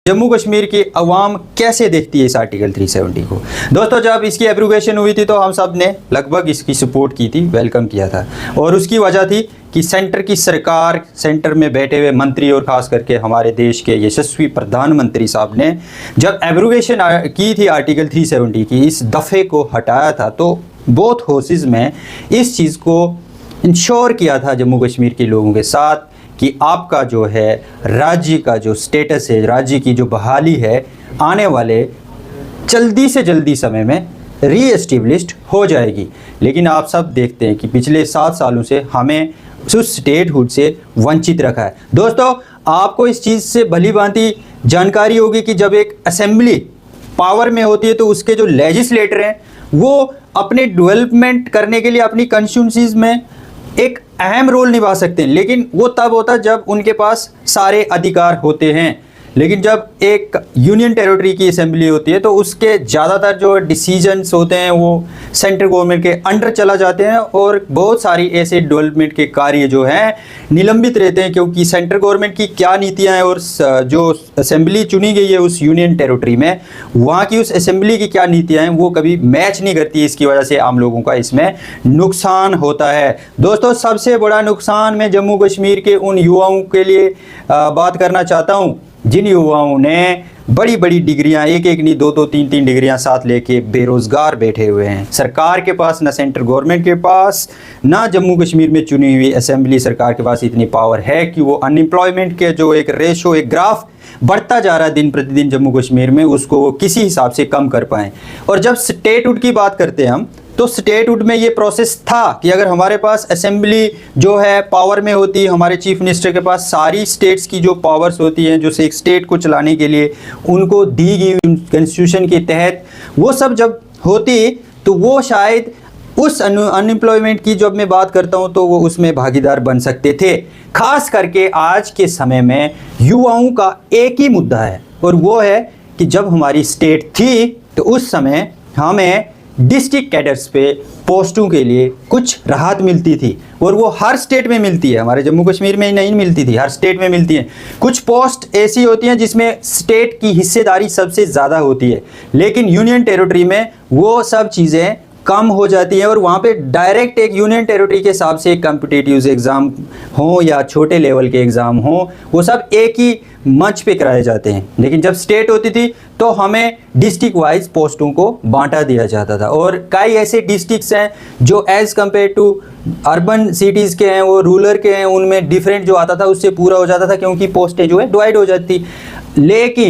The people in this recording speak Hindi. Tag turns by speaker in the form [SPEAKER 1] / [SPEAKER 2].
[SPEAKER 1] जम्मू कश्मीर की अवाम कैसे देखती है इस आर्टिकल 370 को। दोस्तों, जब इसकी एप्लीकेशन हुई थी तो हम सब ने लगभग इसकी सपोर्ट की थी, वेलकम किया था। और उसकी वजह थी कि सेंटर की सरकार, सेंटर में बैठे हुए मंत्री और ख़ास करके हमारे देश के यशस्वी प्रधानमंत्री साहब ने जब एप्लीकेशन की थी आर्टिकल 370 की, इस दफ़े को हटाया था, तो बोथ हाउसेस में इस चीज़ को इंश्योर किया था जम्मू कश्मीर के लोगों के साथ कि आपका जो है राज्य का जो स्टेटस है, राज्य की जो बहाली है, आने वाले जल्दी से जल्दी समय में रीएस्टेब्लिश्ड हो जाएगी। लेकिन आप सब देखते हैं कि पिछले 7 सालों से हमें उस स्टेटहुड से वंचित रखा है। दोस्तों, आपको इस चीज़ से भली भांति जानकारी होगी कि जब एक असेंबली पावर में होती है तो उसके जो लेजिस्लेटर हैं वो अपने डेवलपमेंट करने के लिए अपनी कॉन्स्टिट्यूंसीज में एक अहम रोल निभा सकते हैं, लेकिन वो तब होता है जब उनके पास सारे अधिकार होते हैं। लेकिन जब एक यूनियन टेरिटरी की असेंबली होती है तो उसके ज़्यादातर जो डिसीजंस होते हैं वो सेंट्रल गवर्नमेंट के अंडर चला जाते हैं और बहुत सारी ऐसे डेवलपमेंट के कार्य जो हैं निलंबित रहते हैं, क्योंकि सेंट्रल गवर्नमेंट की क्या नीतियां हैं और जो असेंबली चुनी गई है उस यूनियन टेरिटरी में, वहाँ की उस असेंबली की क्या नीतियाँ हैं वो कभी मैच नहीं करती। इसकी वजह से आम लोगों का इसमें नुकसान होता है। दोस्तों, सबसे बड़ा नुकसान मैं जम्मू कश्मीर के उन युवाओं के लिए बात करना चाहता हूँ जिन युवाओं ने बड़ी बड़ी डिग्रियां, एक नहीं 2 3 डिग्रियां साथ लेके बेरोजगार बैठे हुए हैं। सरकार के पास, ना सेंट्रल गवर्नमेंट के पास, ना जम्मू कश्मीर में चुनी हुई असेंबली सरकार के पास इतनी पावर है कि वो अनएम्प्लॉयमेंट के जो एक रेशो, एक ग्राफ बढ़ता जा रहा है दिन प्रतिदिन जम्मू कश्मीर में, उसको वो किसी हिसाब से कम कर पाएँ। और जब स्टेटहुड की बात करते हैं हम, तो स्टेटहुड में ये प्रोसेस था कि अगर हमारे पास असेंबली जो है पावर में होती है, हमारे चीफ मिनिस्टर के पास सारी स्टेट्स की जो पावर्स होती हैं, जो एक स्टेट को चलाने के लिए उनको दी गई कॉन्स्टिट्यूशन के तहत वो सब जब होती, तो वो शायद उस अनएम्प्लॉयमेंट की जब मैं बात करता हूँ तो वो उसमें भागीदार बन सकते थे। खास करके आज के समय में युवाओं का एक ही मुद्दा है और वो है कि जब हमारी स्टेट थी तो उस समय हमें डिस्ट्रिक्ट कैडर्स पे पोस्टों के लिए कुछ राहत मिलती थी और वो हर स्टेट में मिलती है, हमारे जम्मू कश्मीर में नहीं मिलती थी, हर स्टेट में मिलती है। कुछ पोस्ट ऐसी होती हैं जिसमें स्टेट की हिस्सेदारी सबसे ज़्यादा होती है, लेकिन यूनियन टेरिटरी में वो सब चीज़ें कम हो जाती है और वहाँ पे डायरेक्ट एक यूनियन टेरिटरी के हिसाब से कॉम्पिटिटिव एग्ज़ाम हो या छोटे लेवल के एग्ज़ाम हो, वो सब एक ही मंच पे कराए जाते हैं। लेकिन जब स्टेट होती थी तो हमें डिस्ट्रिक्ट वाइज पोस्टों को बांटा दिया जाता था और कई ऐसे डिस्ट्रिक्ट्स हैं जो as compared to urban cities के हैं, वो रूरल के हैं, उनमें डिफरेंट जो आता था उससे पूरा हो जाता था, क्योंकि पोस्टें जो है डिवाइड हो जाती। लेकिन